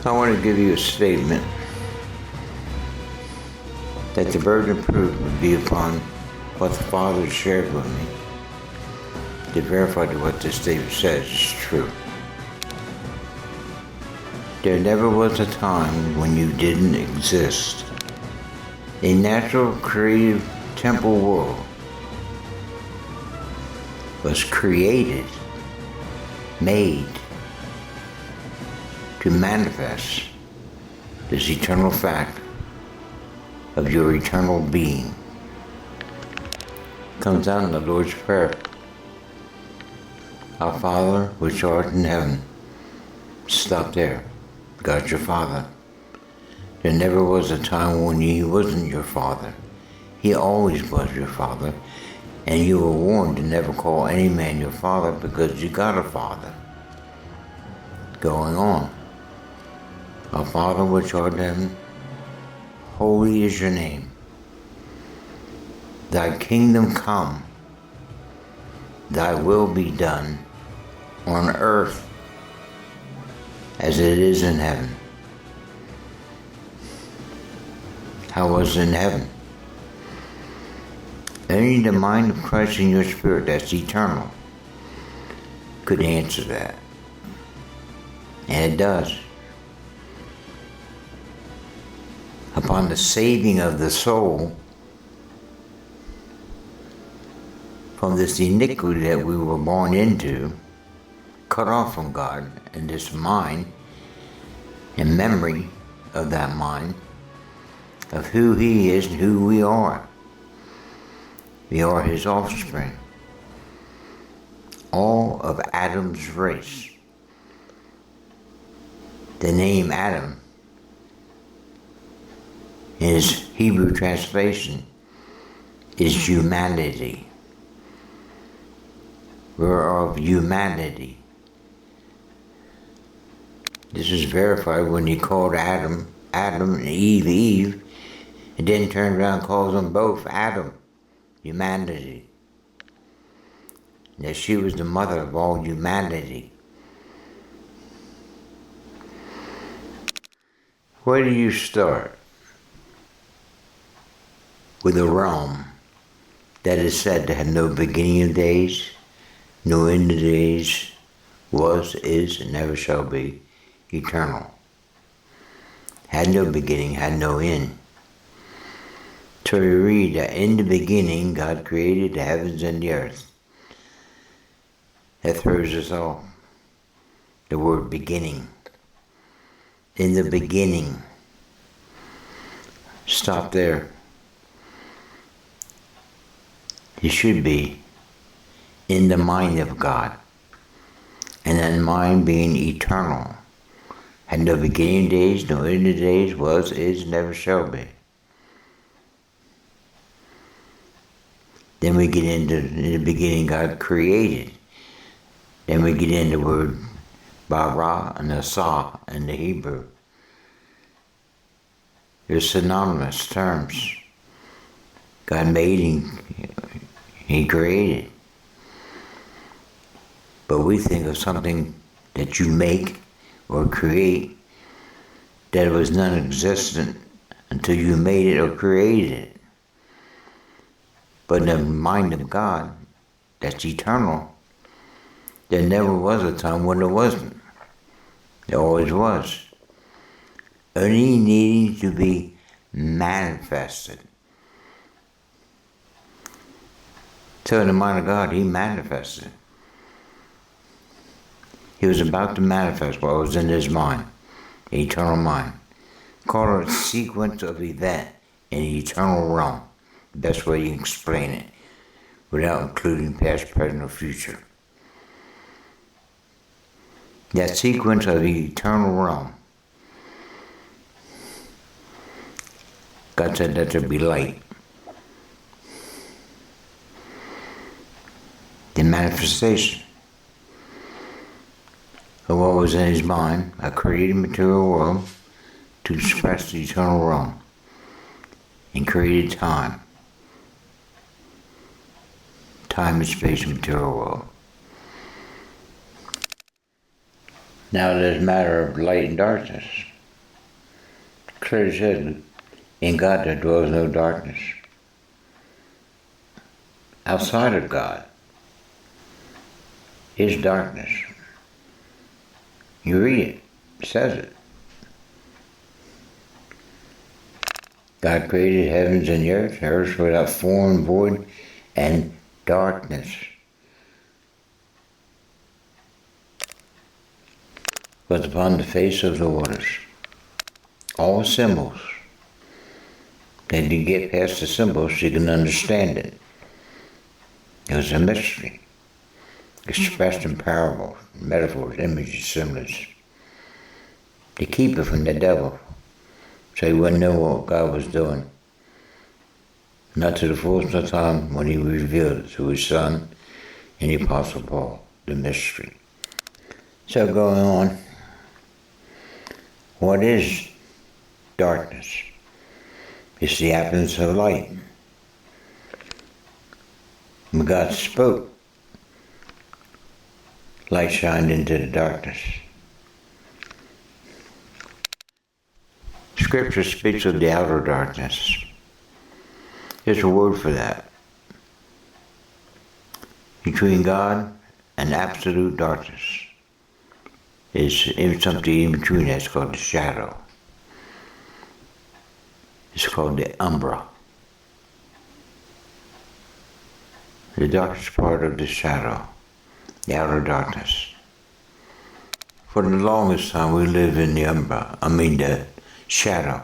I want to give you a statement that the burden of proof would be upon what the Father shared with me to verify that what this statement says is true. There never was a time when you didn't exist. A natural, creative temple world was created, made, to manifest this eternal fact of your eternal being. Comes out in the Lord's Prayer. Our Father, which art in heaven. Stop there. God's your Father. There never was a time when He wasn't your Father. He always was your Father. And you were warned to never call any man your father because you got a Father. Going on. Our Father which art in heaven, holy is your name. Thy kingdom come. Thy will be done on earth as it is in heaven. How was it in heaven? Only the mind of Christ in your spirit that's eternal could answer that. And it does. Upon the saving of the soul from this iniquity that we were born into, cut off from God, and this mind and memory of that mind of who He is and who we are. We are His offspring. All of Adam's race. The name Adam, in his Hebrew translation, is humanity. We're of humanity. This is verified when He called Adam, Adam, and Eve, Eve, and then turned around and calls them both Adam, humanity. That she was the mother of all humanity. Where do you start? With a realm that is said to have no beginning of days, no end of days, was, is, and never shall be, eternal. Had no beginning, had no end. So we read that in the beginning God created the heavens and the earth. That throws us off. The word beginning. In the beginning. Stop there. It should be in the mind of God. And that mind being eternal. Had no beginning of days, no end of days, was, is, never shall be. Then we get into, in the beginning, God created. Then we get into the word bara and asa in the Hebrew. They're synonymous terms. God made, He created. But we think of something that you make or create that was non-existent until you made it or created it. But in the mind of God, that's eternal, there never was a time when there wasn't. There always was. Only needing to be manifested. So in the mind of God, He manifested. He was about to manifest what was in His mind, the eternal mind. Call it a sequence of events in the eternal realm. The best way you can explain it, without including past, present, or future. That sequence of the eternal realm. God said that there be light. The manifestation of what was in His mind, a created material world, to express the eternal realm in created time. Time and space and material world. Now there's a matter of light and darkness. clearly said, in God there dwells no darkness. Outside of God is darkness. You read it, it says it. God created heavens and the earth without form, void, and darkness. Was upon the face of the waters. All symbols. That you get past the symbols, you can understand it. It was a mystery, expressed in parables, metaphors, images, symbols, to keep it from the devil, so he wouldn't know what God was doing. Not to the fullness of time when he revealed it to his Son and the Apostle Paul, the mystery. So going on, what is darkness? It's the absence of light. When God spoke, light shined into the darkness. Scripture speaks of the outer darkness. There's a word for that. Between God and absolute darkness is something in between that's called the shadow. It's called the UMBRA. The darkest part of the shadow, the outer darkness. For the longest time we lived in the the shadow.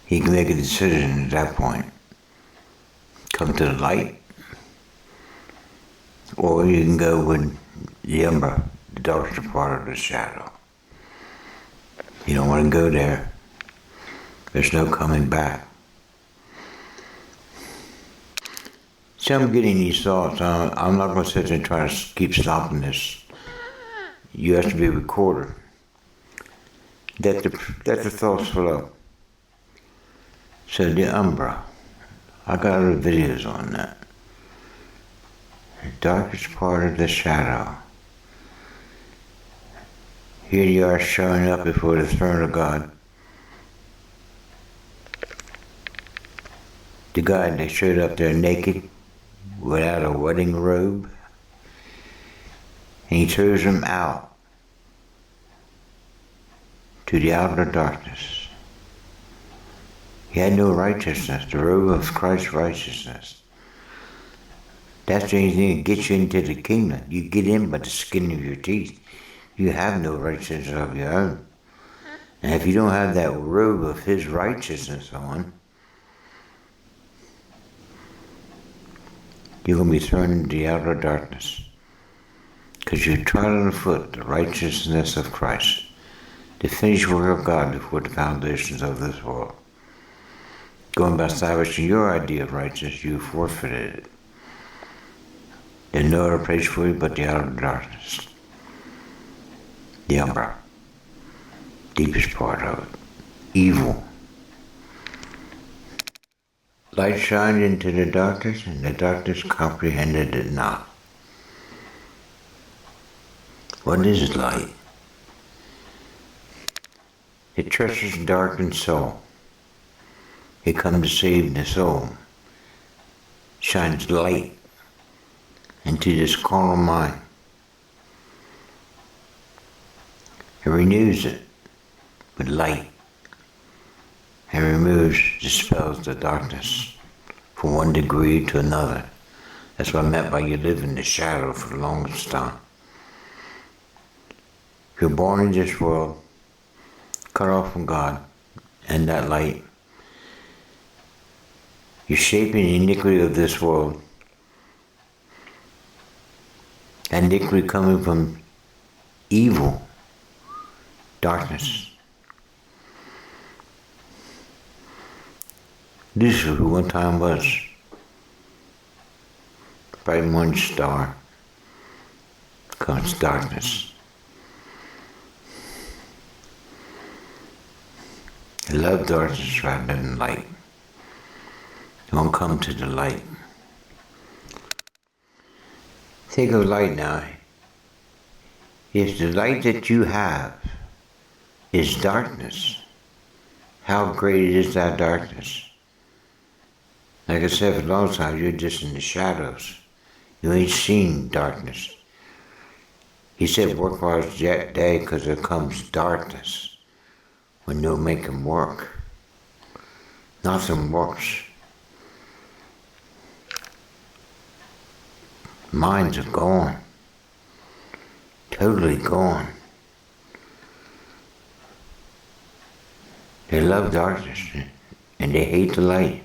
He can make a decision at that point. Come to the light, or you can go with the UMBRA, the darkest part of the shadow. You don't want to go there. There's no coming back. So I'm getting these thoughts. I'm not going to sit there and try to keep stopping this. You have to be a recorder. Let the thoughts flow. So the UMBRA, I got other videos on that. The darkest part of the shadow. Here you are showing up before the throne of God. The guy that showed up there naked, without a wedding robe, and he throws him out to the outer darkness. He had no righteousness, the robe of Christ's righteousness. That's the only thing that gets you into the kingdom. You get in by the skin of your teeth. You have no righteousness of your own. And if you don't have that robe of his righteousness on, you're going to be thrown into the outer darkness. Because you trod underfoot the righteousness of Christ, the finished work of God before the foundations of this world. Going by establishing your idea of righteousness, you forfeited it. There's no other place for you but the outer darkness. The UMBRA. Deepest part of it. Evil. Light shined into the darkness, and the darkness comprehended it not. What is light? It treacherous and darkened soul. It comes to save the soul. Shines light into this carnal mind. It renews it with light and removes, dispels the darkness from one degree to another. That's what I meant by you live in the shadow for the longest time. You're born in this world, cut off from God and that light. You're shaping the iniquity of this world. Iniquity coming from evil, darkness. Lucifer, who one time was bright morning star, comes darkness. He loved darkness rather than light. He won't come to the light. Think of light now. If the light that you have is darkness. How great is that darkness? Like I said, for a long time, you're just in the shadows. You ain't seen darkness. He said, work hard that day because there comes darkness when no make him work. Nothing works. Minds are gone. Totally gone. They love darkness and they hate the light.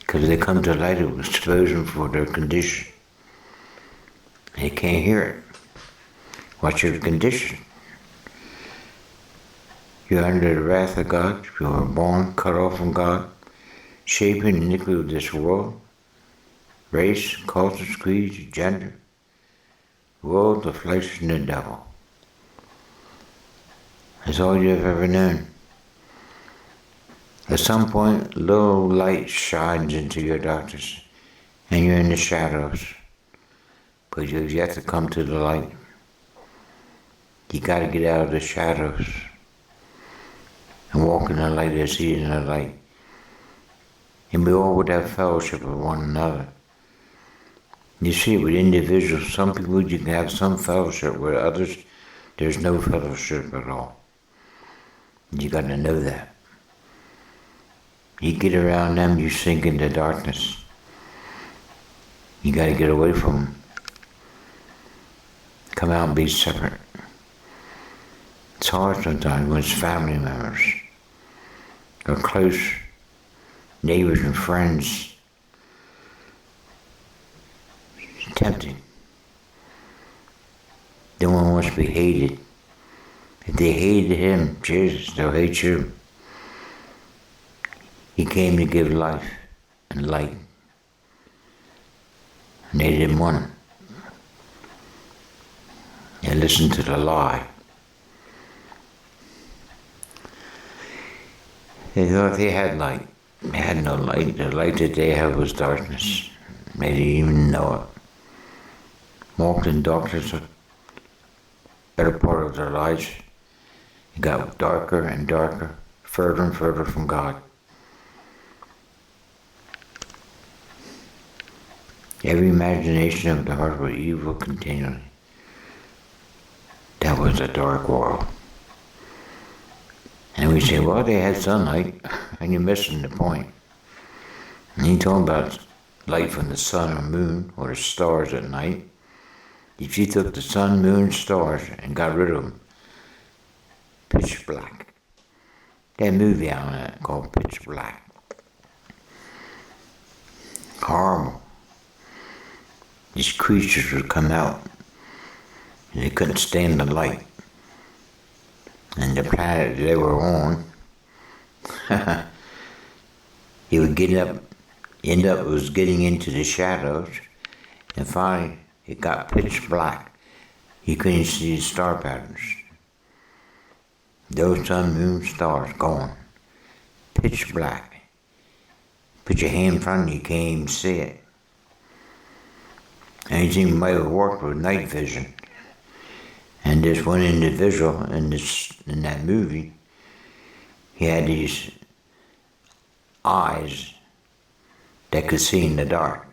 Because they come to light, it will expose them for their condition. They can't hear it. What's your condition? You're under the wrath of God. You were born cut off from God, shaping the iniquity of this world, race, culture, creed, gender, world, the flesh, and the devil. That's all you've ever known. At some point, little light shines into your darkness, and you're in the shadows. But you've yet to come to the light. You got to get out of the shadows and walk in the light as He is in the light. And we all would have fellowship with one another. You see, with individuals, some people you can have some fellowship with, others there's no fellowship at all. You got to know that. You get around them, you sink into darkness. You got to get away from them. Come out and be separate. It's hard sometimes when it's family members or close neighbors and friends. It's tempting. No one wants to be hated. If they hated Him, Jesus, they'll hate you. He came to give life and light. And they didn't want it. They listened to the lie. They thought they had light. They had no light. The light that they had was darkness. They didn't even know it. Walked in darkness a better part of their lives. It got darker and darker, further and further from God. Every imagination of the heart was evil continually. That was a dark world. And we say, well, they had sunlight, and you're missing the point. And you talking about light from the sun or moon or the stars at night. If you took the sun, moon, stars, and got rid of them, pitch black. That movie on it called Pitch Black. Horrible. These creatures would come out, and they couldn't stand the light. And the planet they were on, he would end up was getting into the shadows, and finally it got pitch black. You couldn't see the star patterns. Those sun, moon, stars gone. Pitch black. Put your hand in front of you, you can't even see it. Anything might have worked with night vision. And this one individual in that movie, he had these eyes that could see in the dark.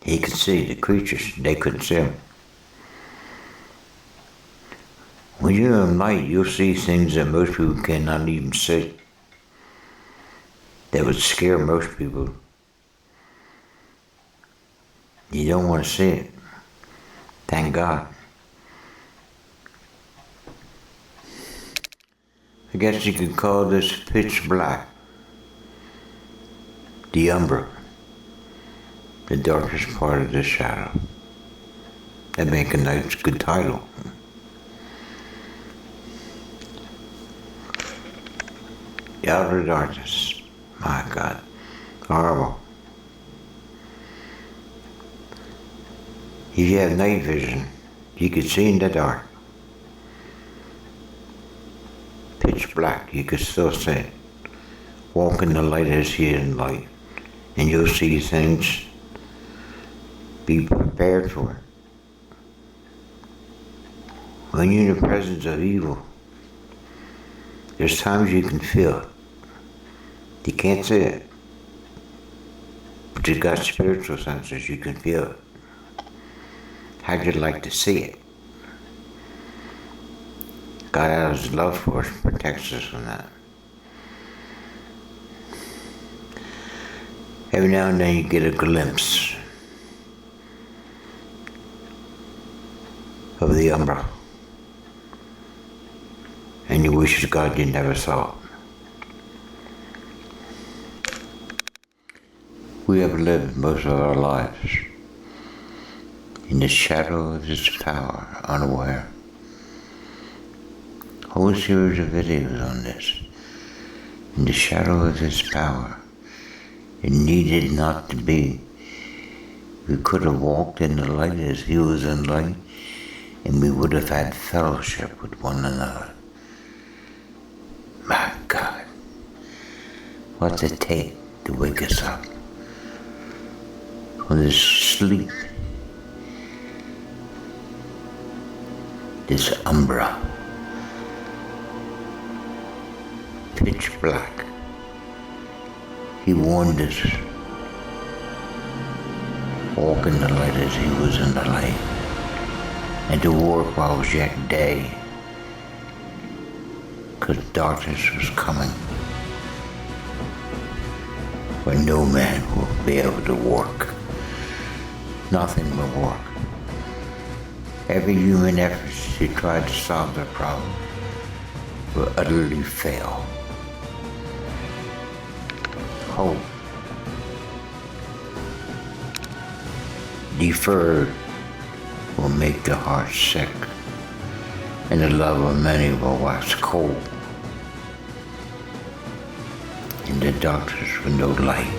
He could see the creatures, they couldn't see him. When you're in light, you'll see things that most people cannot even see. That would scare most people. You don't want to see it. Thank God. I guess you could call this pitch black. The UMBRA. The darkest part of the shadow. That'd make a nice, good title. The outer darkness. My God. Horrible. If you have night vision, you could see in the dark. Pitch black, you could still see it. Walk in the light as He is in light, and you'll see things. Be prepared for it. When you're in the presence of evil, There's times you can feel it. You can't see it. But you've got spiritual senses, you can feel it. How'd you like to see it? God out of His love for us protects us from that. Every now and then you get a glimpse of the UMBRA. And you wish to God you never saw it. We have lived most of our lives in the shadow of His power, unaware. A whole series of videos on this. In the shadow of His power. It needed not to be. We could have walked in the light as He was in light, and we would have had fellowship with one another. My God, what's it take to wake us up from this sleep, this umbra, pitch black? He warned us, walk in the light as He was in the light, and to work while it was yet day, because darkness was coming, where no man will be able to work. Nothing will work. Every human effort to try to solve the problem will utterly fail. Hope deferred will make the heart sick, and the love of many will wax cold. In the darkness with no light.